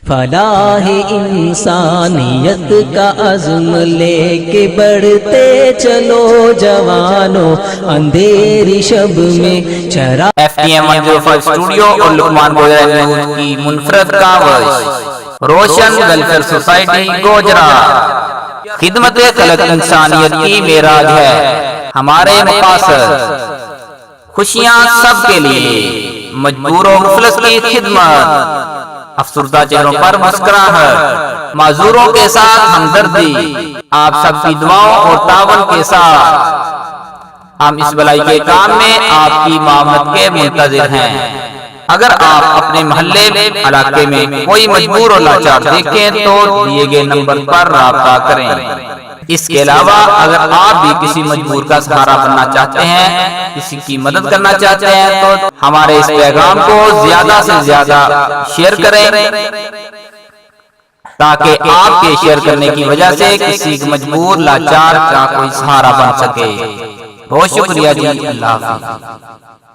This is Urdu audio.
فلاح انسانیت کا عزم لے کے بڑھتے چلو جوانوں، اندھیری شب میں چرا FTM 105 اسٹوڈیو اور لقمان گوجرا نیوز کی منفرد کاوش۔ روشن ویلفیئر سوسائٹی گوجرا، خدمت خلق انسانیت کی معراج ہے ہمارے مقاصد، خوشیاں سب کے لیے، مجبور و مفلس کی خدمت، افسردہ چہروں پر مسکراہٹ، معذوروں کے ساتھ ہمدردی، آپ سب کی دعاؤں اور تعاون کے ساتھ ہم اس بھلائی کے کام میں آپ کی معاونت کے منتظر ہیں۔ اگر آپ اپنے محلے علاقے میں کوئی مجبور اور لاچار دیکھیں تو دیے گئے نمبر پر رابطہ کریں۔ اس کے علاوہ اگر آپ بھی کسی مجبور کا سہارا بننا چاہتے ہیں، کسی کی مدد کرنا چاہتے ہیں تو ہمارے اس پیغام کو زیادہ سے زیادہ شیئر کریں تاکہ آپ کے شیئر کرنے کی وجہ سے کسی مجبور لاچار کا کوئی سہارا بن سکے۔ بہت شکریہ جی، اللہ حافظ۔